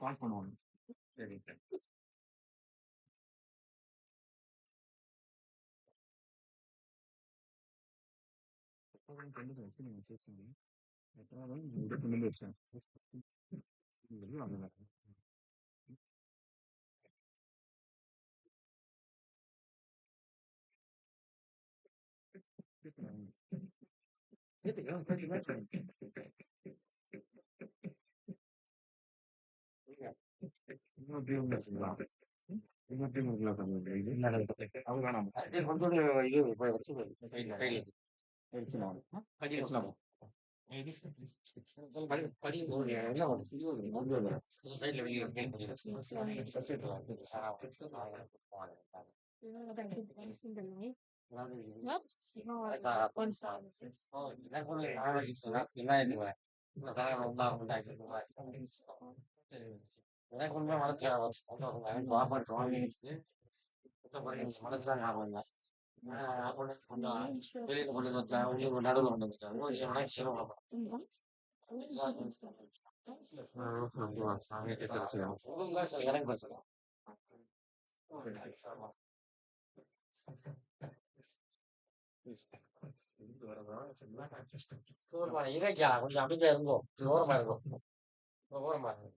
கால் பண்ணுவாங்க. சரி. ரெண்டு வருஷம் நீங்க சேர்த்தீங்க. எத்தனாவது வந்து 22 வருஷம். இது வாங்கல. சேர்த்துக்கலாம். இன்னும் டீம் வச்சுக்கலாம். இன்னும் டீம் இருக்கலாம் கொஞ்சம் இது. அது வேணாம். கொஞ்சோண்டு இது வச்சு கையில் வச்சுக்கலாம். வச்சுக்கலாம். படி என்ன சைட்ல வெளியே எனக்குமே மனசு சாப்பாடு வாங்கி மனசுதான் ஞாபகம் இல்லை. கொஞ்சம் வெளியில கொண்டு வச்சாங்க, உள்ளூர் நடுவில் கொண்டு வச்சாங்க. எனக்கு பேசலாம். இறைக்கா கொஞ்சம் அமைதியா இருங்கோ. ஓரமா இருக்கும். ஓரமா இருக்கும்.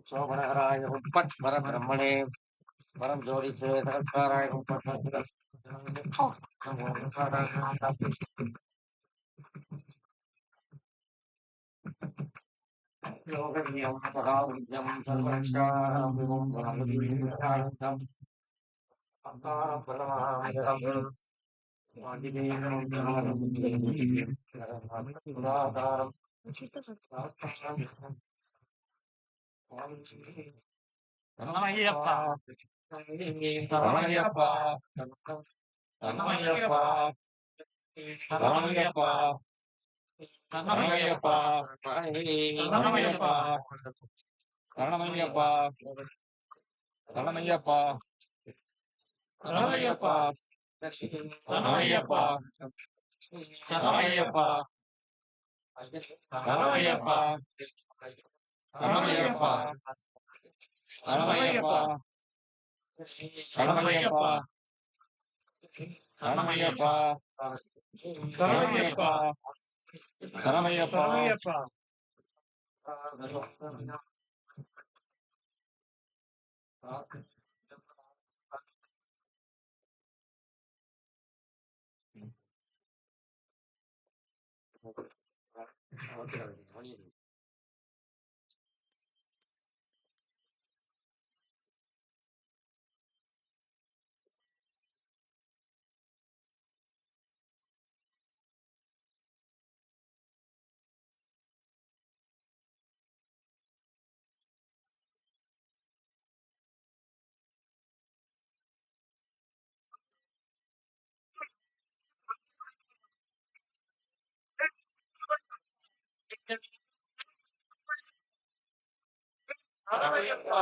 சோபனகராய உட்பட் பரபிரம்மணே பரம் ஜோதி சேதராய யோகவியம் பராவித்யம் சர்வச்சாரம் அந்தாரம் பரமாயம் சரணையப்பா சரணையப்பா சரணையப்பா சரணையப்பா சரணையப்பா சரணையப்பா சரணையப்பா சரணையப்பா சரணையப்பா சரணையப்பா சரணையப்பா சரணையப்பா சரணையப்பா சரணையப்பா சரணையப்பா சரணையப்பா சரணையப்பா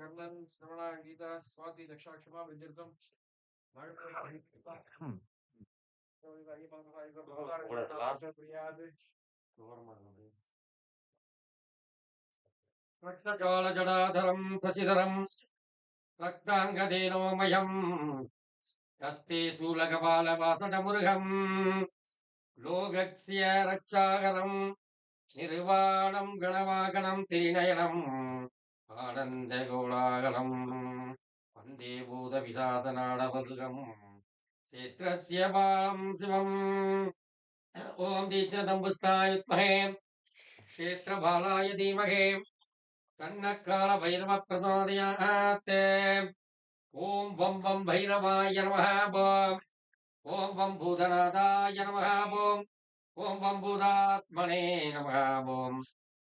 கண்ணன் சிரவணா கீதா சுவாதி லட்சாட்சமா விஜயம் ஜடாதரம் சசிதரம் ரக்தாங்கதேனோமயம் ஹஸ்தே சூலகபாலவாசடமுருகம் லோகக்ஸ்ய ரட்சாகரம் நிர்வாணம் கணவாகனம் திரிநயனம் ஆனந்த கோலாகலம் வந்தே பூத விசாசநாடவருகம் சேத்ரஸ்ய பாலம் சிவம் ஓம் தீட்சதம்புஸ்தாயுத்மஹே क्षेत्रबालाय धीमहि तन्नकाल भैरव प्रचोदयात् ओम बम बम भैरवाय नमः ओम बम भूतनाथाय नमः ओम बम भूतात्मने नमः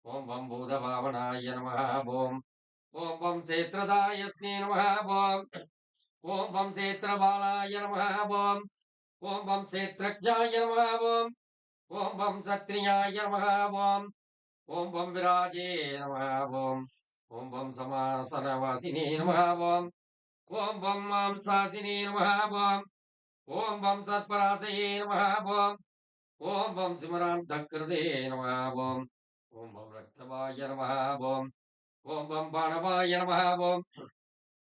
ओम बम भूतभावनाय नमः ओम बम क्षेत्रदायस्ये नमः ओम बम क्षेत्रबालाय नमः ओम बम क्षेत्रज्ञाय नमः ओम बम क्षत्रियाय नमः ओम बम विराजे नमः ओम बम समासनवासिने नमः ओम बम मांसासिने नमः ओम बम सत्परासये नमः ओम बम सिमरान्तकृते नमः ओम बम रक्तवाय नमः ओम बम बाणवाय नमः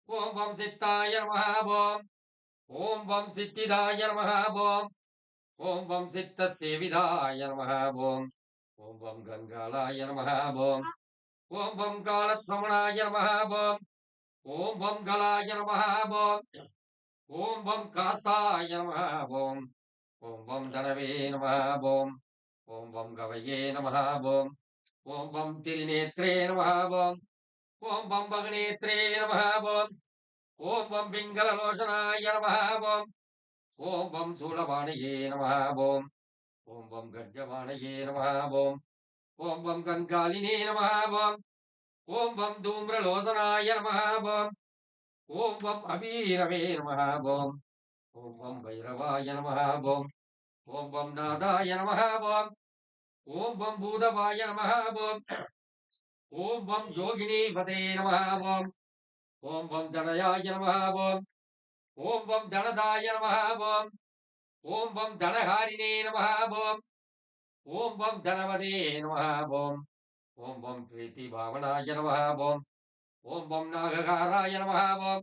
ओम बम सित्ताय नमः ओम बम सिद्धिदाय नमः ओम बम सित्तसेविदाय नमः ओम बम गंगालाय नमः ओम बम कालश्रवणाय नमः ओम बम गलाय नमः ओम बम कास्ताय नमः ओम बम धनवे नमः ओम बम गवये नमः ओम बम तिरिनेत्रे नमः ओम बम भगनेत्रे नमः ओम बम पिंगललोचनाय नमः ओम बम शूलवाणये नमः ओम बम गड्गवाणये नमः ओम बम कनकालिने नमः ओम बम धूम्रलोचनाय नमः ஓம் வம் அபீரவே நமः ஓம் ஓம் வம் பைரவாய நமः ஓம் ஓம் வம் நாதாய நமः ஓம் ஓம் வம் பூதவாய நமः ஓம் ஓம் வம் யோகினி பதே நமः ஓம் ஓம் வம் தனயாய நமः ஓம் ஓம் வம் தனதாய நமः ஓம் ஓம் வம் தனஹாரிணே நமः ஓம் ஓம் வம் தனவதே நமः ஓம் ஓம் வம் பிரீத்தி பாவனாய நமः ஓம் ஓம் வம் நாககாராய நமः ஓம்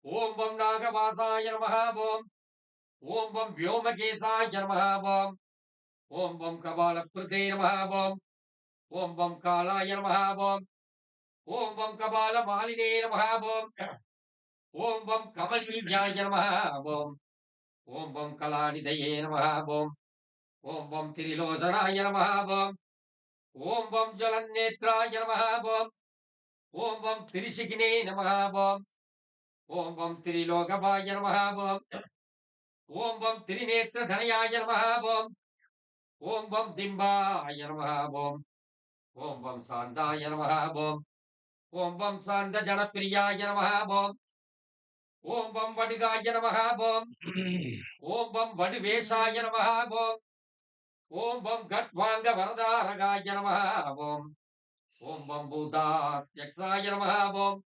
ஓம் வம் நாகவாசாய நமः ஓம் ஓம் வம் व्योमकेशाय நமः ஓம் ஓம் வம் கபாலப்ருதே நமः ஓம் ஓம் வம் காலாய நமः ஓம் ஓம் வம் கபாலமாலினே நமः ஓம் ஓம் வம் கமலீஜாய நமः ஓம் ஓம் வம் கலாநிதயே நமः ஓம் ஓம் வம் திரிலோசனாய நமः ஓம் ஓம் வம் ஜலநேத்ராய நமः ஓம் ஓம் வம் திரிசிகினே நமः ஓம் ஓம் வம் திரிலோகபாய நமः ஓம் ஓம் வம் திரிநேத்ரதனயாய நமः ஓம் ஓம் வம் திம்பாய நமः ஓம் ஓம் வம் சாந்தாய நமः ஓம் ஓம் வம் சாந்த ஜனப்பிரியாய நமः ஓம் ஓம் வம் வடுகாய நமः ஓம் ஓம் வம் வடுவேஷாய நமः ஓம் ஓம் வம் கட்வாங்க வரதாரகாய நமः ஓம் ஓம் வம் பூதாத்யக்ஷாய நமः ஓம்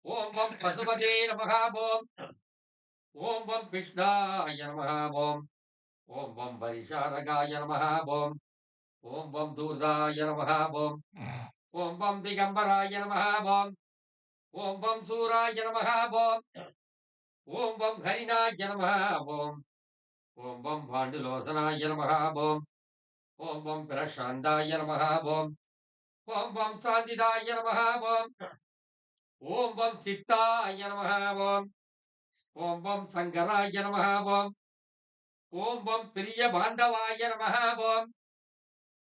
ஓம் வம் பசுபதே நமः ஓம் ஓம் வம் கிருஷ்ணாய நமः ஓம் ஓம் வம் பரிஷாரகாய நமः ஓம் ஓம் வம் தூர்தாய நமः ஓம் ஓம் வம் திகம்பராய நமः ஓம் ஓம் வம் சூராய நமः ஓம் ஓம் வம் ஹரிணாய நமः ஓம் ஓம் வம் பாண்டுலோசனாய நமः ஓம் ஓம் வம் பிரசாந்தாய நமः ஓம் ஓம் வம் சாந்திதாய நமः ஓம் ஓம் வம் சித்தாய நமः ஓம் ஓம் வம் சங்கராய நமः ஓம் ஓம் வம் பிரிய பாந்தவாய நமः ஓம்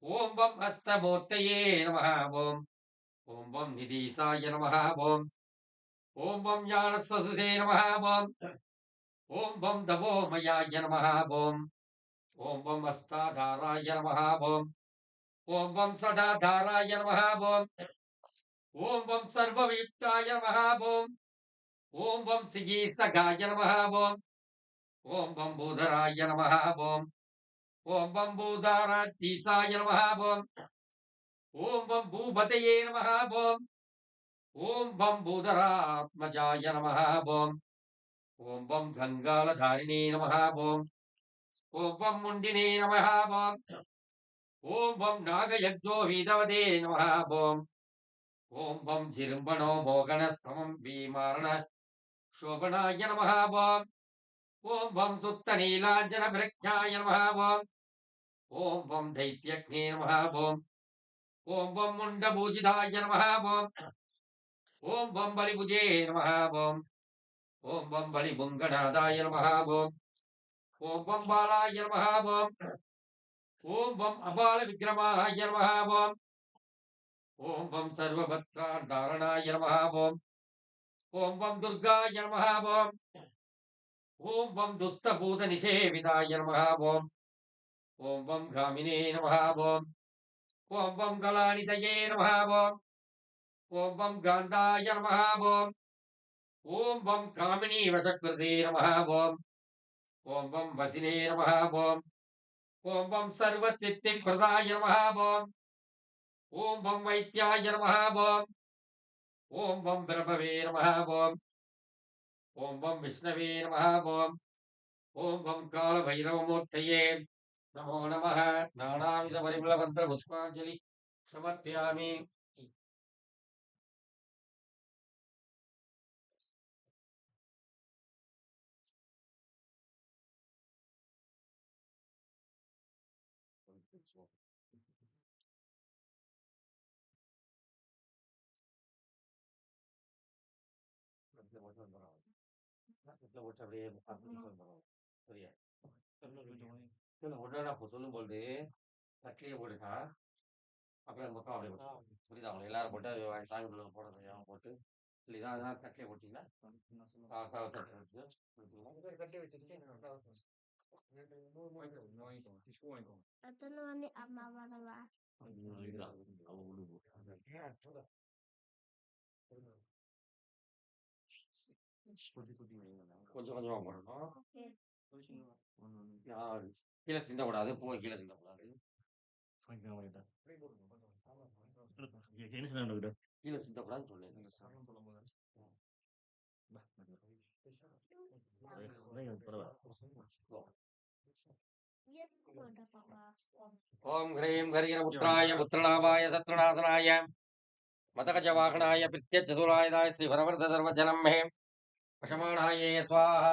ஓம் வம் அஸ்தமூர்த்தயே நமः ஓம் ஓம் வம் நிதீசாய நமः ஓம் ஓம் வம் ஞானசசுசே நமः ஓம் ஓம் வம் தபோமயாய நமः ஓம் ஓம் வம் அஸ்தாதாராய நமः ஓம் ஓம் வம் சடாதாராய நமः ஓம் ஓம் வம் சர்வயுக்தாய நமः ஓம் ஓம் வம் சிகீசகாய நமः ஓம் ஓம் வம் பூதராய நமः ஓம் ஓம் வம் பூதாராத்தீசாய நமः ஓம் ஓம் வம் பூபதயே நமः ஓம் ஓம் வம் பூதராத்மஜாய நமः ஓம் ஓம் வம் கங்காளதாரிணே நமः ஓம் ஓம் வம் முண்டினே நமः ஓம் ஓம் வம் நாகயக்ஞோ வீதவதே நமः ஓம் ஓம் வம் ஜிரும்பணோ மோகனஸ்தமம் பீமாரண शोभनाय नमः ओम ओम वम सुत्त नीलांजन प्रख्याय नमः ओम ओम वम दैत्यग्ने नमः ओम वम मुंडभूजिताय नमः ओम वम बलिभुजे नमः ओम वम बलिभुङ्गनादाय नमः ओम वम बालाय नमः ओम वम अबाल विक्रमाय नमः ओम वम सर्वभत्राधारणाय नमः ओम वम दुर्गाय नमः ओम वम दुष्टभूत निषेविताय नमः ओम वम गामिने नमः ओम वम गलानिधये नमः ओम वम गान्धाय नमः ओम वम कामिनी वशकृते नमः ओम वम वसिने नमः ओम वम सर्वसिद्धिप्रदाय नमः ओम वम वैद्याय नमः ओम वम ब्रह्मवे नमः ओम वम विष्णवे नमः ओम वम कालभैरवमूर्तये नमो नमः नानाविध परिमलमन्त्र पुष्पाञ्जलि समर्पयामि சொல்லும் பொழுது தட்டிலேயே போட்டுட்டா அப்புறம் அந்த பக்கம் அப்படியே போட்டு புரியுதா அவங்க எல்லாரும் போட்டு சாமி போடுறது போட்டு இல்லைதான் அதெல்லாம் தட்டிலே போட்டீங்கன்னா கட்டி வச்சுட்டு Atau ni apa apa கொஞ்சம் கொஞ்சமா போடணும். ஓகே. கீழே சிந்தக்கூடாது. பூவை கீழே சிந்தக்கூடாது. கீழே சிந்தக்கூடாதுன்னு சொன்னேன். எஸ் போட்டா பாப்பா. ஓம் ஹ்ரீம் ஹரிஹரபுத்ராய புத்திரநாபாய சத்ருநாசனாய மதகஜ வாகனாய பித்யச்சதுராயதாய ஸ்ரீ வரவர்த சர்வஜனம் மே வசமானாயே ஸ்வாஹா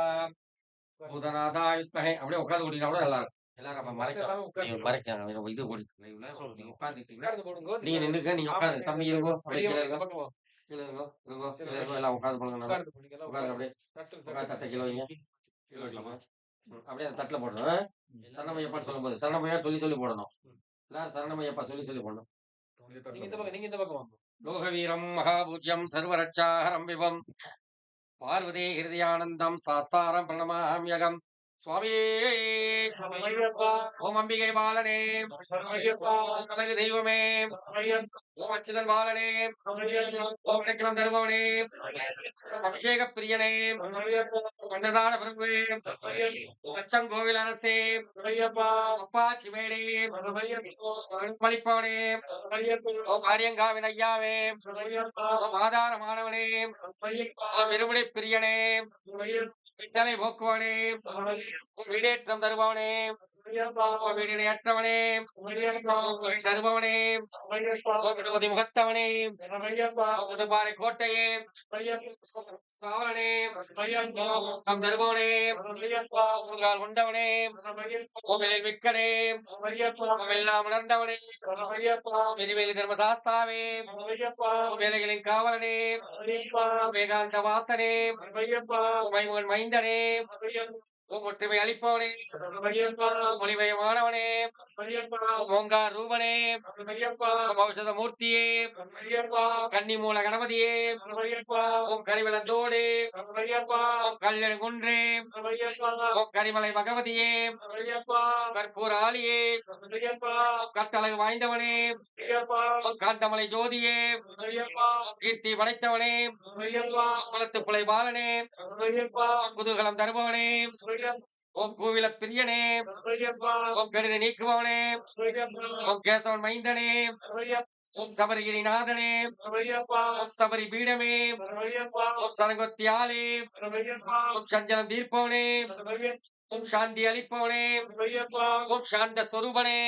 பூதநாதாய வித்மஹே. அப்படியே உட்காந்து கூட்டினா கூட நல்லா இருக்கும். எல்லாரும் அப்ப மறைக்காங்க. இது உட்காந்துட்டீங்கன்னா நீங்க நின்னுக்க, நீங்க உட்காந்து தம்பி இருங்கோ, அப்படியே கீழே இருங்கோ, கீழே இருங்கோ, இருங்கோ, கீழே இருங்கோ, எல்லாம் உட்காந்து பண்ணுங்க. உட்காந்து அப்படியே உட்காந்து தட்டை கீழே வைங்க. கீழே வைக்கலாமா? அப்படியே அந்த தட்டுல போடணும். சரணமையப்பான்னு சொல்லும்போது சரணமையா சொல்லி சொல்லி போடணும். எல்லாரும் சரணமையப்பா சொல்லி சொல்லி போடணும். நீங்க இந்த பக்கம் வாங்க. லோகவீரம் மகாபூஜ்யம் சர்வரட்சாஹரம் விபம் பார்வதே ஹிருதயானந்தம் சாஸ்தாரம் பிரணமாம்யகம் சுவாமியே ஓம் அம்பிகை பாலனே ஓம் கனகு தெய்வமே ஓம் அச்சுதன் பாலனே ஓம் இலக்கணம் தருபவனே ஓம் அபிஷேக பிரியனே கண்டதான பிரபுவே ஓம் அச்சங்கோவில் அரசே அப்பா சிவேடே பழிப்பவனே ஓம் ஆரியங்காவின் ஐயாவே ஓம் ஆதாரமானவனே ஓம் இருமுடி பிரியனே விட்டலை போக்குவனே வீடேற்றம் தருபவனே வீடினை அற்றவனே தருபவனே விடுமதி முகத்தவனே முதுபாறை கோட்டையே காவலனே நம் தருபவனே உங்கள் கொண்டவனே கோவிலில் மிக்கனே எல்லாம் உணர்ந்தவனே வெளிவெளி தர்மசாஸ்தாவே வேலைகளின் காவலனே வேகாந்த வாசனே மைமுகன் மைந்தனே ஒற்றுமை அளிப்பவனே மொழிமயமானவனே ஓங்கார் ரூபனே ஔஷத மூர்த்தியே கன்னி மூல கணபதியே ஓம் கரிவலந்தோடு ஓம் கல்லெடுங்குன்றே ஓம் கரிமலை பகவதியே கற்பூர ஆலியே கட்டழகு வாய்ந்தவனே ஓம் காந்தமலை ஜோதியே கீர்த்தி படைத்தவனே குலத்து புலை பாலனே குதூகலம் தருபவனே ஓம் கோவில பிரியனே ஓம் கெடுதி நீக்குபவனே ஓம் கேசவன் மைந்தனே ஓம் சபரிகிரிநாதனே ஓம் சபரி பீடமே ஓம் சரங்கொத்தியாலே ஓம் சஞ்சலம் தீர்ப்பவனே ஓம் சாந்தி அளிப்பவனே ஓம் சாந்த ஸ்வரூபனே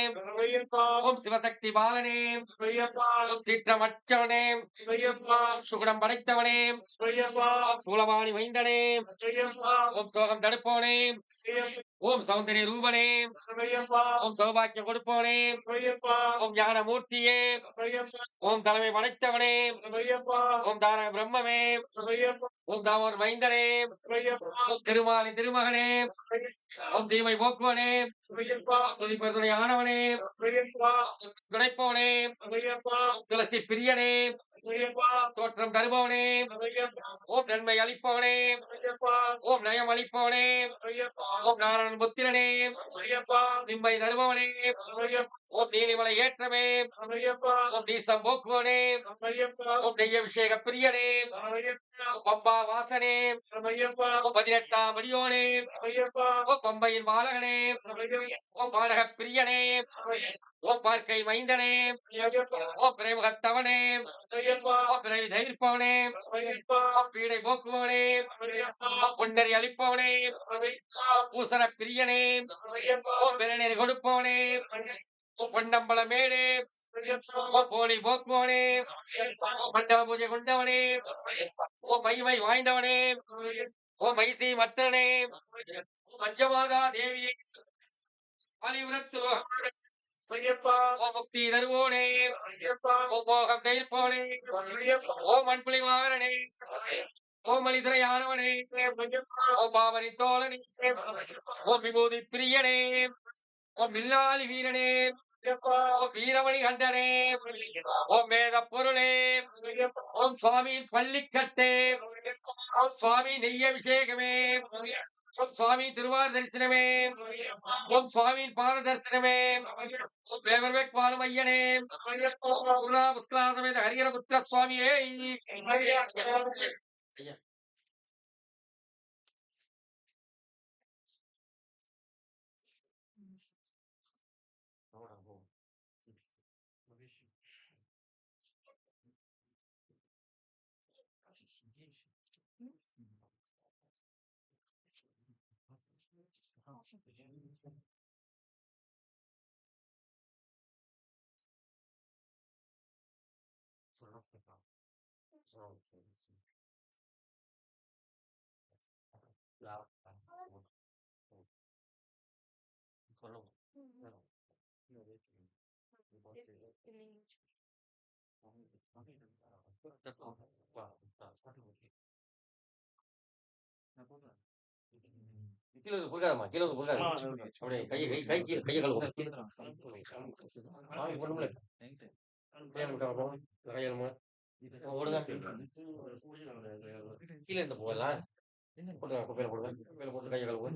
ஓம் சிவசக்தி பாலனே ஓம் சீற்றமற்றவனே ஓம் சுகுணம் படைத்தவனே ஓம் சூலபாணி மைந்தனே ஓம் சோகம் தடுப்பவனே ஓம் சௌந்தரிய ரூபனே ஓம் சௌபாக்கியம் கொடுப்பவனே ஓம் ஞான மூர்த்தியே ஓம் தலைமை படைத்தவனே ஓம் தாரக பிரம்மமே ஓம் தாமோர் மைந்தனே ஓம் திருமாலி திருமகனே ஓம் தீமை போக்குவனே துதிப்பதுணை ஆனவனே துடைப்பவனே துளசி பிரியனே தோற்றம் தருபவனே ஓம் நன்மை அளிப்பவனே ஓம் நயம் அளிப்பவனே ஓம் நாராயண புத்திரனே நிம்மை தருபவனே ஓம் நீலிமலை ஏற்றமே ஓம் நீசம் போக்குவனே ஓம் நெய்ய அபிஷேக பிரியனே ஓம் பம்பா வாசனே ஓம் 18ஆம் அடியோனே ஓம் பம்பையின் பாலகனே ஓம் பாடக பிரியனே ஓம் பார்க்கை மைந்தனே ஓம் பிரேமகத்தவனே ஓம் பிறவி தயிர்ப்பவனே ஓம் பீடை போக்குவனே ஓம் பொன்னறி அளிப்பவனே ஓம் பூசண பிரியனே ஓம் பிறநெறி கொடுப்பவனே ஓம் பொன்னம்பல மேடே ஓம் போலி போக்குவனே ஓம் மண்டல பூஜை கொண்டவனே ஓம் மைமை வாய்ந்தவனே ஓம் மைசி மத்தனே ஓம் பஞ்சமாதா தேவியே பலிவிரத்து ஓம் முக்தி தருவோனே ஓம் மோகம் தயிர்ப்பவனே ஓம் மண்புலி வாகனே ஓம் மலிதுரை ஆனவனே ஓம் பாவனி தோழனே ஓம் விபூதி பிரியனே ஓம் வில்லாளி வீரனே ஓம் வீரமணி கண்டனே ஓம் வேத பொருளே ஓம் சுவாமியின் பள்ளிக்கட்டே ஓம் சுவாமி நெய்ய அபிஷேகமே ஓம் சுவாமி திருவார தரிசனமே ஓம் சுவாமியின் பாத தரிசனமே ஓம் வேவர்வேக் பாலும் ஐயனே ஓம் குருணா புஷ்கலா சமேத ஹரிஹர புத்திர சுவாமியே கீழே கொடுக்காதம்மா, கீழே கொடுக்காது. அப்படியே கையை கழுவு. சாமி பொண்ணுங்களே, கையை விட்டா கையெழுமா ஓடுங்க. கீழே இருந்து போகலாம். போட்டு குப்பையில போடுங்க. குப்பையில போட்டு கையை கழுவு.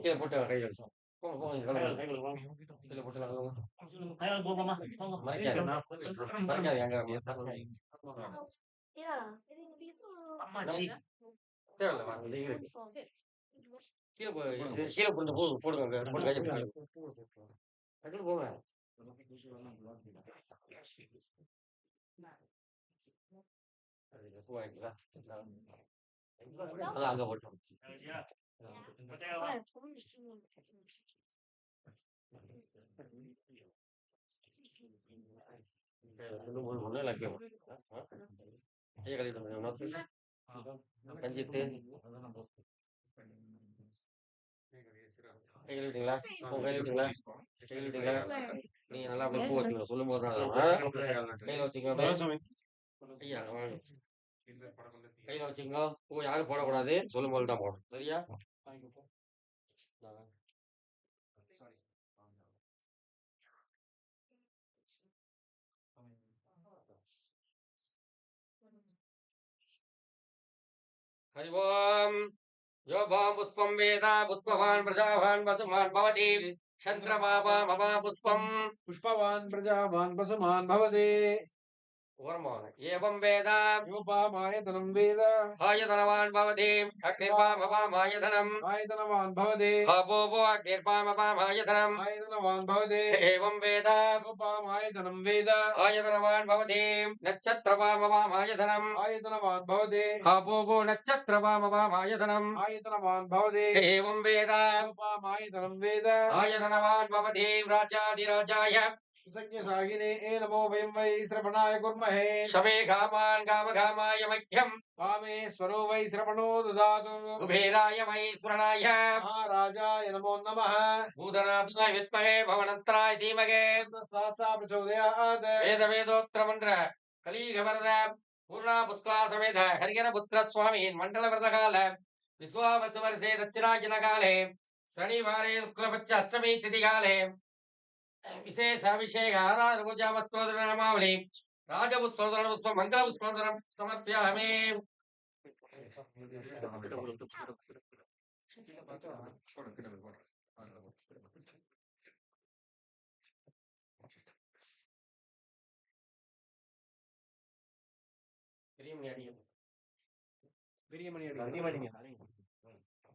கீழே போட்டு கை கழுவு. போங்க போங்க கழுவு. கீழே போட்டு கழுவுங்க. மறைக்காது மறைக்காது எங்க தேவையில்ல வாங்க கீழே கீழே போட்டு போடுங்க போட்டு கையை டக்குனு போங்க. பூவாய்க்குதா அதான் அங்க போட்டோம். கையை கழுவிட்டு கஞ்சிட்டு கை கழுவிட்டீங்களா? கை கழுவிட்டீங்களா? கை கழுவிட்டீங்களா? நீங்க நல்லா அப்படியே பூ வச்சுங்க சொல்லும் போது கையில வச்சுக்கோங்க. ஐயா வாங்க கையில வச்சுக்கோங்க. பூ யாரும் போடக்கூடாது, சொல்லும் போது தான் போடணும். சரியா? हरि ओम यो भाम पुष्पम वेदा पुष्पवान प्रजावान वसुमान भवति चंद्रमा मम पुष्पम पुष्पवान् प्रजावान् वसुमान् भवति एवं वेद योपामायतनं वेद आयतनवान् भवति अग्निर्वामवामायतनम् आयतनवान् भवति आपो वो अग्निर्वामवामायतनम् आयतनवान् भवति एवं वेद योपामायतनं वेद आयतनवान् भवति नक्षत्रवामवामायतनम् आयतनवान् भवति आपो वो नक्षत्रवामवामायतनम् आयतनवान् भवति एवं वेद योपामायतनं वेद आयतनवान् भवति राजाधिराजाय संज्ञसाहिने नमो वयं वै श्रवणाय कुर्महे शमे घामान् घामघामाय मह्यम् कामेश्वरो वै श्रवणो ददातु कुबेराय महेश्वरणाय महाराजाय नमो नमः भूतनाथाय विद्महे भवनन्त्राय धीमहि शास्ता प्रचोदयात् वेदवेदोत्तर मन्त्र कलियुगवरद पूर्णा पुष्कला समेत हरिहर पुत्र स्वामी मण्डल व्रतकाल विश्वावसुवर्षे दक्षिणायनकाले शनिवारे शुक्लपक्ष अष्टमी तिथिकाले विशेष अभिषेक आराधन पूजा स्तोत्र नामावली राजपुष्पोदरण पुष्प मंगल पुष्पोदरण समर्पयामि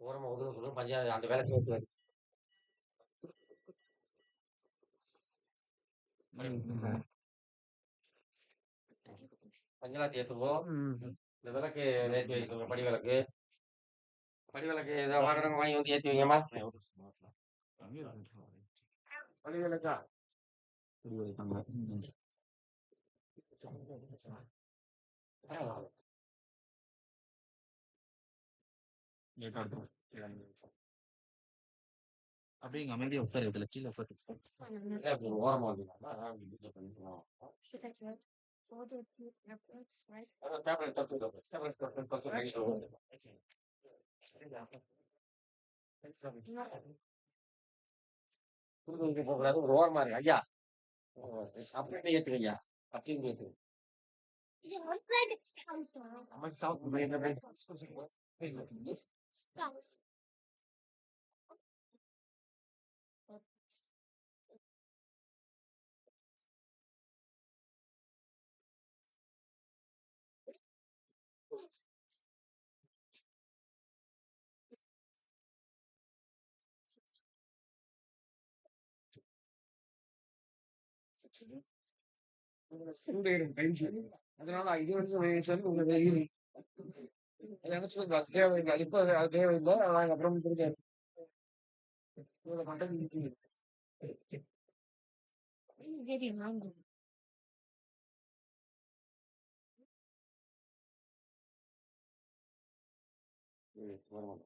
ஓரமா ஒதுங்க சொல்லுங்க பஞ்சாயத்து அந்த வேலை செய்ய பஞ்சலாத்தி ஏற்றுவோம். இந்த விளக்கு ஏற்றி வைக்க சொல்லுங்க. படிவிளக்கு ஏதோ வாங்குறவங்க வாங்கி வந்து ஏற்றி வைங்கம்மா. படிவிளக்கா அப்படியே அமைதியா உட்காரு, இதுல கீழே உட்காரு. ஓரமா போகக்கூடாது. ஒரு ஓரமா இருக்கு ஐயா. அப்படியே ஏத்துங்க ஐயா. அப்படியே ஏத்துங்க. அதனால இது வந்து உங்களுக்கு நினைச்சு அது தேவையில்லை. இப்ப அது தேவையில்லை. அப்புறம் தெரியாது. Very hungry. வருமானம்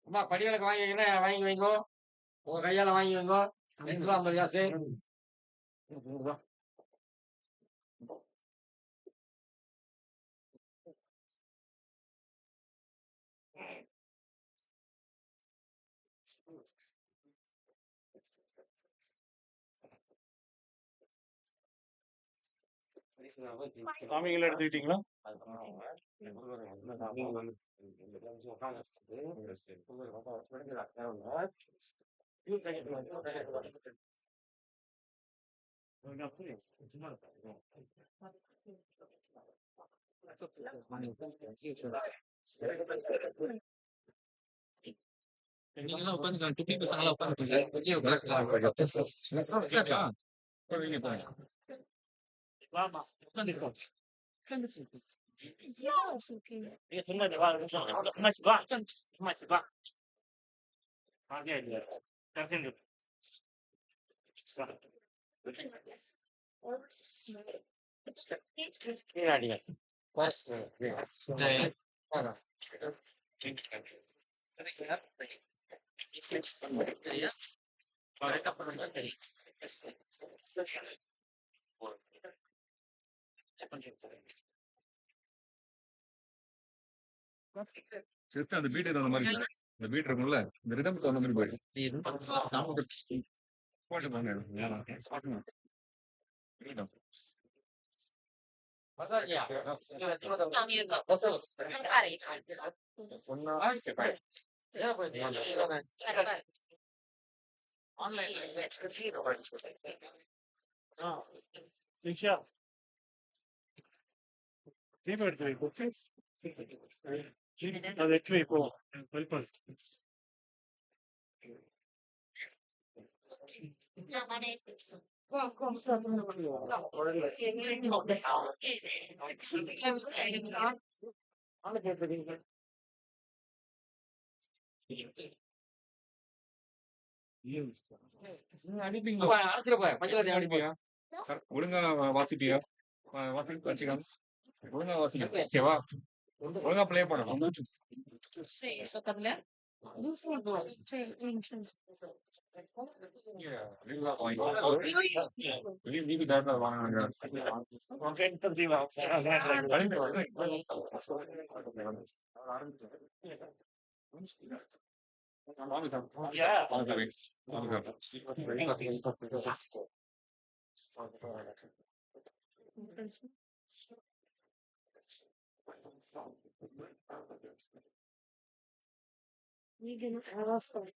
அம்மா படிவிளக்கு வாங்கி வைங்கன்னா வாங்கி வைங்கோ. உங்க கையால வாங்கி வைங்கோ. 2 ரூபா 50 காசு. சாமிகள் எடுத்துக்கிட்டீங்களா? நீங்களாம் உட்காந்து குட்டி பசங்களா உட்காந்து பெரிய Yes, okay. செத்து அந்த பீட் அந்த மாதிரி இல்லை. இந்த பீட் இருக்கும்ல, இந்த ரிதம் தகுந்த மாதிரி போயிடும். போட்டு போங்க. தீபம் எடுத்து வைப்போம். அதை எடுத்து வைப்போம். ஒழுங்கா வாசிப்பியா? வாசிக்க வச்சுக்கலாம். ஒழுங்கா வாசிக்க. ஒழுங்கா ப்ளே பண்ணணும். நீங்க டேரக்டா வாங்குங்க. வாங்க சார். வாங்க sir. We didn't have a phone.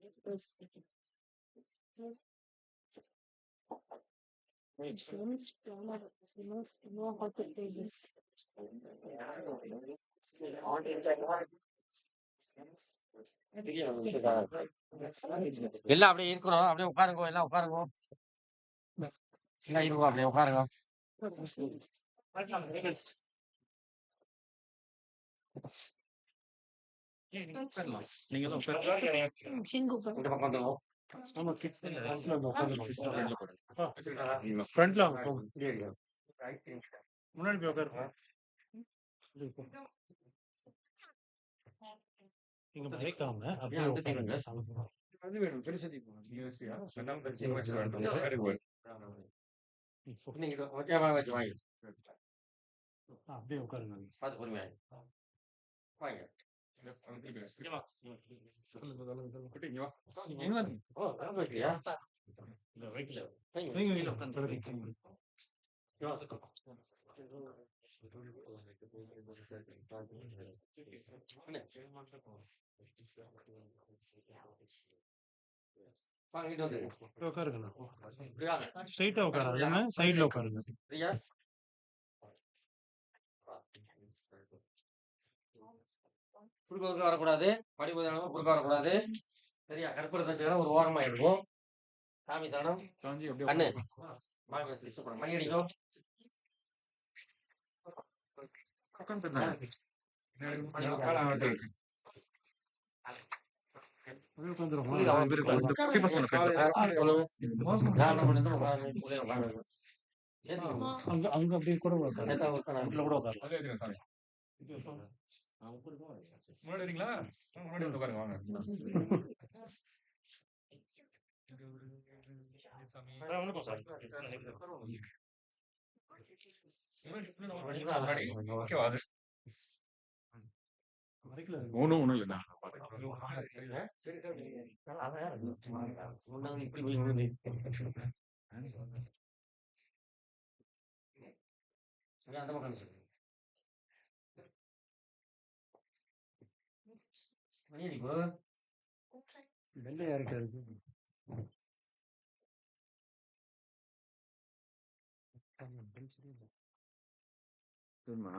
Know how to play this. எல்லாம் அப்படியே இருக்கணும். அப்படியே உட்காருங்க. எல்லாம் உட்காருங்க. எல்லாம் இருக்கும். அப்படியே உட்காருங்க. நீங்களும் Jingle bell. இந்த பக்கம் வந்துருவோம். ஃப்ரண்ட்ல முன்னாடி போய் உட்காருங்க. நீங்க மறைக்காம அப்படியே உட்காருங்க. அது வேணும். பெருசதி போகணும். யூஎஸ்சியா சொன்னாங்க பெருசு வச்சு வேண்டும். நீங்க ஓகேவா வச்சு வாங்கி அப்படியே உட்காருங்க. பார்த்து பொறுமையா வாங்க. ஓ வைக்கிறியா? வாங்கிட்டு வந்து உட்காருங்க. இப்படி வாங்க. ஸ்ட்ரைட்டா உட்காராதுங்க. சைடுல உட்காருங்க. சரியா? குறுக்க வரக்கூடாது. படிப்பதான குறுக்க வரக்கூடாது. சரியா? கற்பூர தட்டுகளை ஒரு ஓரமா இருக்கும். சாமி தானம் சாஞ்சி கண்ணு அப்படியே மணி அடிக்கும். அங்க அப்படியே கூட உட்காருங்க. முன்னாடி வரீங்களா? முன்னாடி வந்து உட்காருங்க வாங்க. ஓகேவா அது? ஒண்ணும் இல்லைண்ணா. அந்த பக்கம் மணி அடிக்கும். வெள்ளையா இருக்கு. சரிம்மா.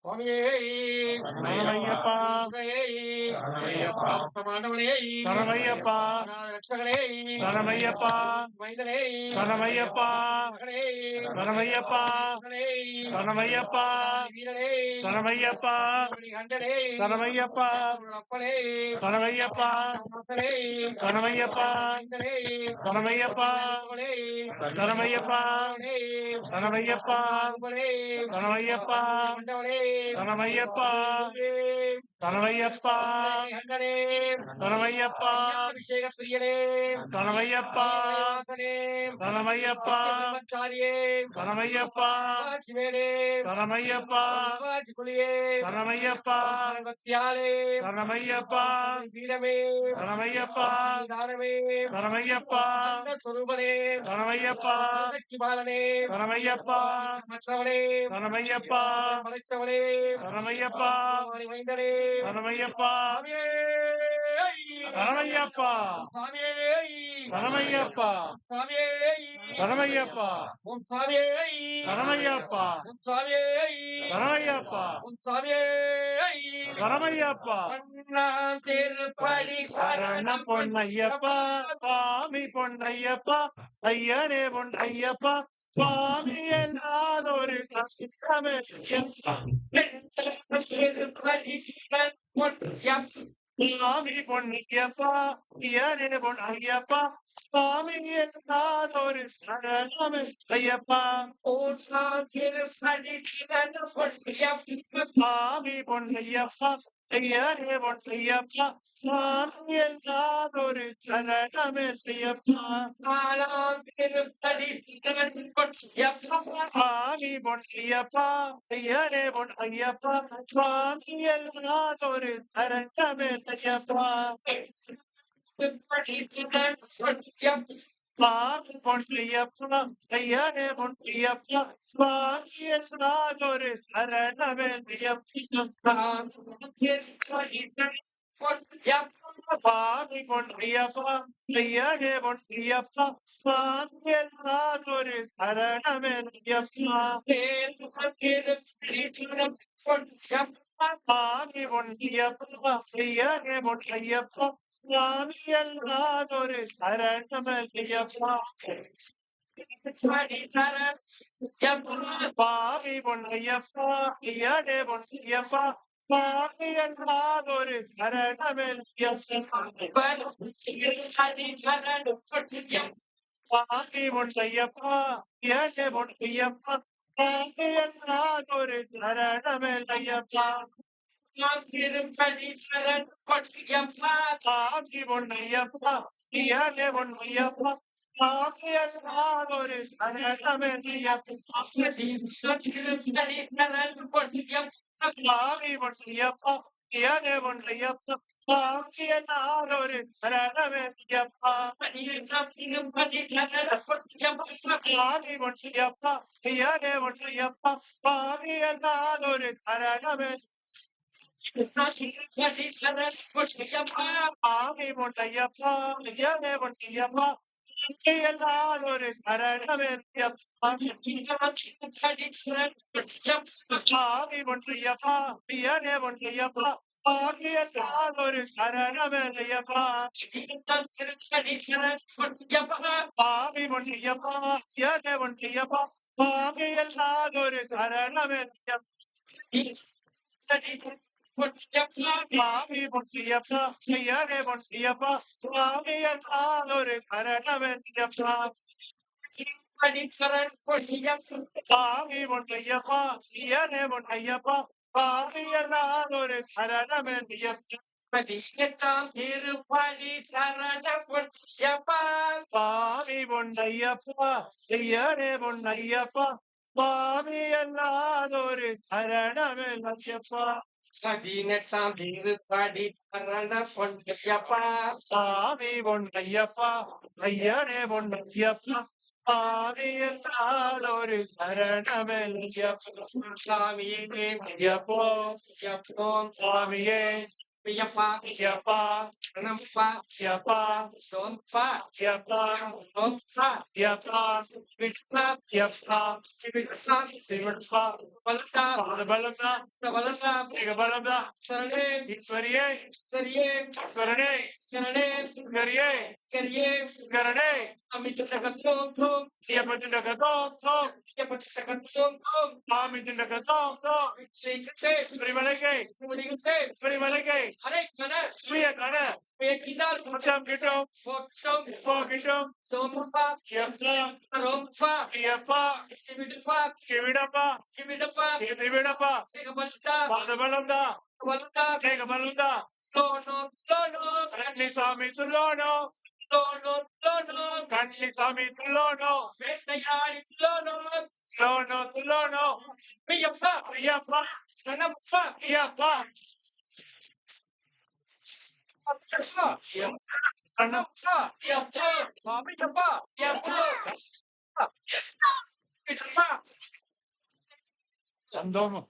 சுவாமியே சரணமையப்பா. மாண்டவனே சரணமையப்பா. ரட்சகனே சரணமையப்பா. மைந்தனே சரணமையப்பா. மகனே சரணமையப்பா. மகனே சரணமையப்பா. வீரனே சரணமையப்பா. கண்டனே சரணமையப்பா. அப்பனே சரணமையப்பா. மக்களே சரணமையப்பா. மைந்தனே சரணமையப்பா. மகனே சரணமையப்பா. சரணமையப்பா. மகனே சரணமையப்பா. மண்டவனே சரணமையப்பா. தனமையப்பா கண்டனே தனமையப்பா அபிஷேக பிரியனே தனமையப்பா தனமையப்பா பிரம்மச்சாரியே தனமையப்பா சிவேனே தனமையப்பா குளியே தனமையப்பா பக்தியாலே தனமையப்பா வீரமே தனமையப்பா தானமே தனமையப்பா சொரூபனே தனமையப்பா சக்தி பாலனே தனமையப்பா மற்றவனே தனமையப்பா மலைத்தவனே தனமையப்பா வைந்தனே தனமையப்பா தனமையப்பா சாமியே தனமையப்பா சாமியே தனமையப்பா உன் சாமியே தனமையப்பா உன் சாமியே தனமையப்பா உன் சாமியே தனமையப்பா அண்ணான் திருப்படி சரணம் பொன்னையப்பா சுவாமி பொன்னையப்பா ஐயனே பொன்னையப்பா சுவாமி எல்லாதொரு கஷ்டமே சுவாமி பொன்னையப்பா ஐயனே பொன்னையப்பா சுவாமி எல்லாதொரு சரணமே ஐயப்பா சுவாமி பொன்னையப்பா ஐயனே பொன்னையப்பா சுவாமி எல்லாதொரு சரணமே ஐயப்பா சுவாமி பொன்னையப்பா ஐயனே பொன்னையப்பா சுவாமி எல்லாதொரு சரணமே ஐயப்பா சுவாமி பொன்னையப்பா ஐயனே பொன்னையப்பா சுவாமி எல்லாதொரு சரணமே ஐயப்பா சுவாமி பொன்னையப்பா ஐயனே பொன்னையப்பா சுவாமி எல்லாதொரு சரணமே ஐயப்பா சுவாமி பொன்னையப்பா ஐயனே பொன்னையப்பா சுவாமி எல்லாதொரு சரணமே ஐயப்பா சுவாமி பொன்னையப்பா ஐயனே பொன்னையப்பா சுவாமி எல்லாதொரு சரணமே சுவாமி பொன்னையப்பா ஐயனே பொன்னையப்பா சுவாமி எல்லாதொரு சரணமே ஐயப்பா சுவாமி பொன்னையப்பா ஐயனே பொன்னையப்பா சுவாமி எல்லாதொரு சரணமே ஐயப்பா சுவாமி பொன்னையப்பா ஐயனே பொன்னையப்பா சுவாமி எல்லாதொரு சரணமே ஐயப்பா சுவாமி பொன்னையப்பா ஐயனே பொன்னையப்பா சுவாமி எல்லாதொரு சரணமே சுவாமி பொன்னையப்பா ஐயனே பொன்னையப்பா எல்லாதொரு சரணமே சுவாமி பொன்னையப்பா ஐயனே பொன்னையப்பா சுவாமி எல்லாதொரு சரணமே சுவாமி பொன்னையப்பா ஐயனே பொன்னையப்பா சுவாமி எல்லாதொரு சரணமே சுவாமி பொன்னையப்பா ஐயனே பொன்னையப்பா சுவாமி எல்லாதொரு சரணமே சுவாமி பொன்னையப்பா ஐயனே பொன்னையப்பா சுவாமி எல்லாதொரு சரணமே சுவாமி பொன்னையப்பா ஐயனே பொன்னையப்பா சுவாமி எல்லாதொரு சரணமே ஐயப்பா சுவாமி பொன்னையப்பா ஐயனே பொன்னையப்பா சுவாமி எல்லாதொரு சரணமே சுவாமியே ஐயப்போ சுவாமியே ஐயப்பா ஐயப்பா ஐயப்பா ஐயப்பா ஐயப்பா ஐயப்பா விஷ்ணா ஐயப்பா சிவப்பா பலதா சரணே ஈஸ்வரியே சரணே சரணே கரணே Balunda, Lono, Kanni Sami Tulono, Kanni Sami Tulono, Vettayani Tulono, Miyappa, Sanappa, Andono.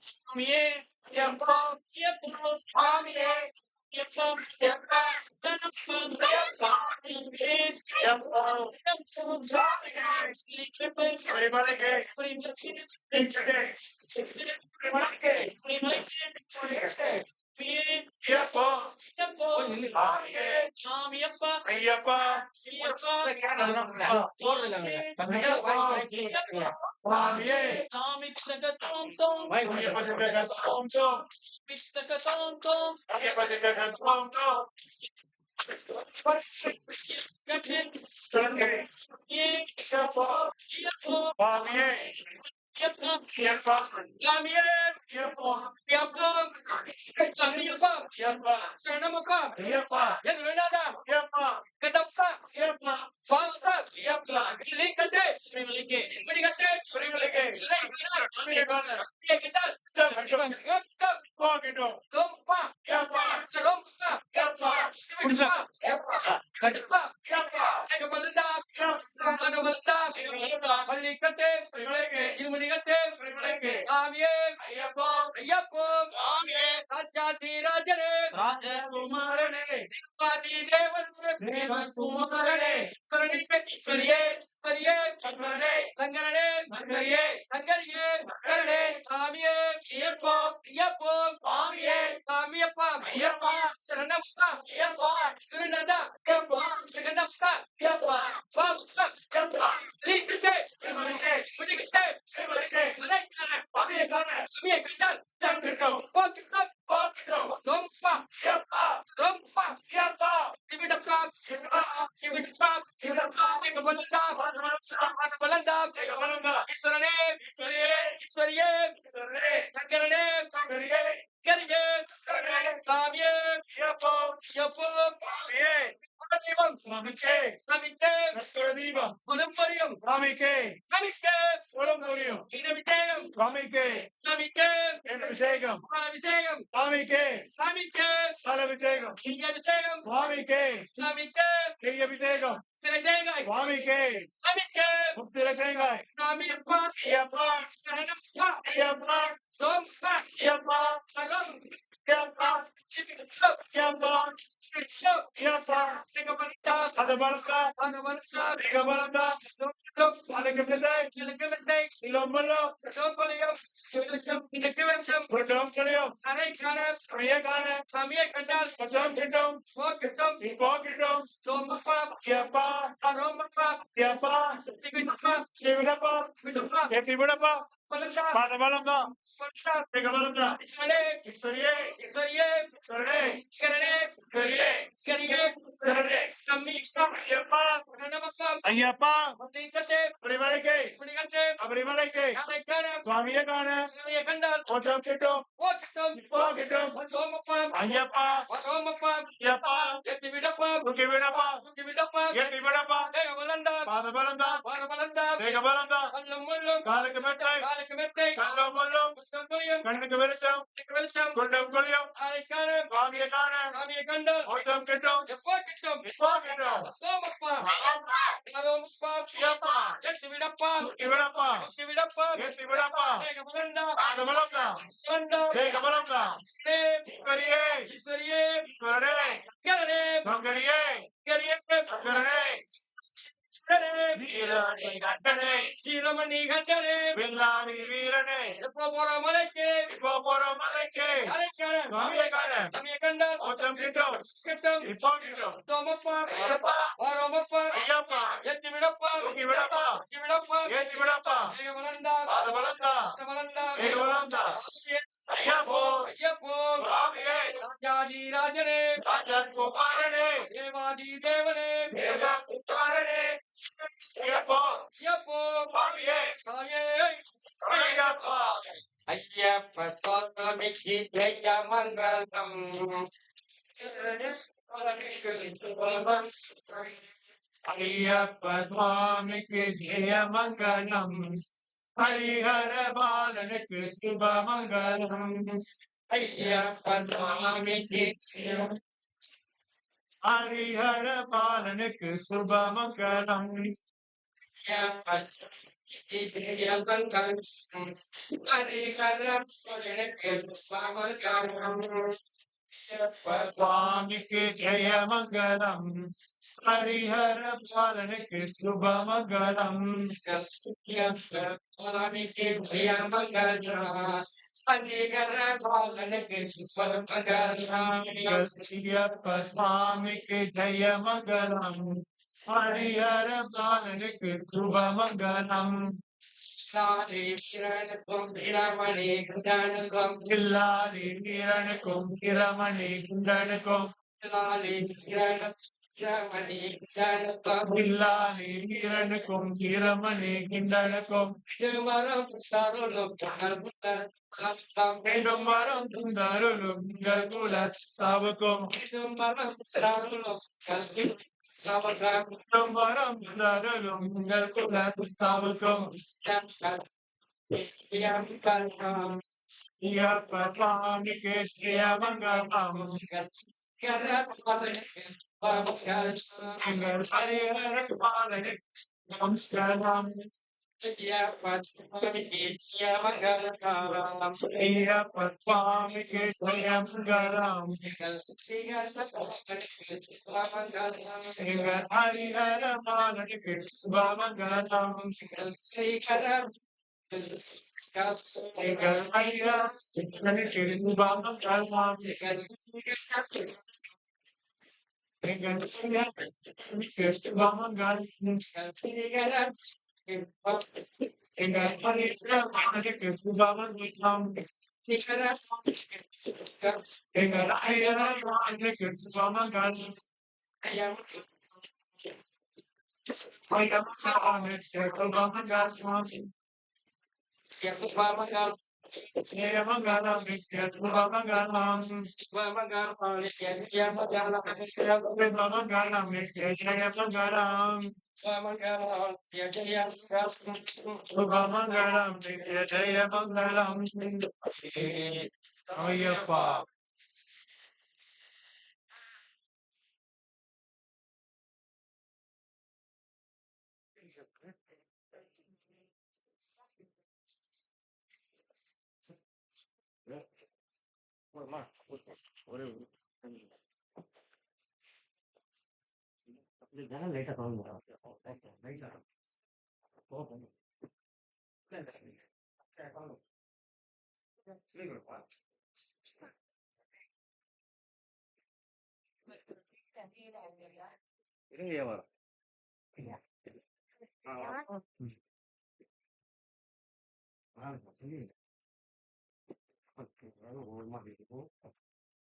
ஐயப்போ சாமியே ஐயப்பா ஐயப்ப சுவாமிக்கு ஜெய மங்களம் ஐயப்ப சுவாமிக்கு ஜெய மங்களம் ஹரிஹர பாலனுக்கு சுபமங்கலம் ஐயப்ப சுவாமிக்கு ஹரிஹர பாலனுக்கு சுபமங்கலம் ஐயப்ப சுவாமிக்கு ஜெய மங்களம் ஹரிஹர பாலனுக்கு சுபமங்கலம் சுவாமிக்கு ஜெய மங்களம் ஹரிஹர பாலனுக்கு சுபமங்கலம் சுவாமிக்கு ஜெய மங்களம் ஹரிஹர பாலனுக்கு சுபமங்கலம் ஐயப்ப சுவாமிக்கு ஜெய மங்களம் ஹரிஹர பாலனுக்கு சுபமங்கலம் வீரனுக்கும் வீரமணி குண்டனுக்கும் இல்லாதி வீரனுக்கும் வீரமணி குண்டனுக்கும் இல்லாதி வீரமணி குண்டனுக்கும் இல்லாதி வீரனுக்கும் வீரமணி குண்டனுக்கும் திருமரம் தருளும் மீண்டும் மரம் தருளும் உங்கள் குல சாவுக்கும் மீண்டும் மரம் தருளும் மரம் தருளும் உங்கள் குல சாவுக்கும் ஐயப்ப சுவாமிக்கு ஜெய மங்களம் எங்கள் ஹரிஹர பாலனுக்கு நமஸ்காரம் ஐயப்ப சுவாமிக்கு ஜெய மங்களம் ஐயப்ப சுவாமிக்கு ஜெய மங்களம் எங்கள் ஹரிஹர பாலனுக்கு சுபமங்கலம் எங்கள் ஐயா சித்தனுக்கு சுபமங்கலம் எங்கள் சுபமங்கலம் எங்கள் ஹரிஹர பாலனுக்கு சுபமங்கலம் எங்கள் ஐயா பாலனுக்கு சுபமங்கலம் ஐயப்பா லைட்டா லைட்டா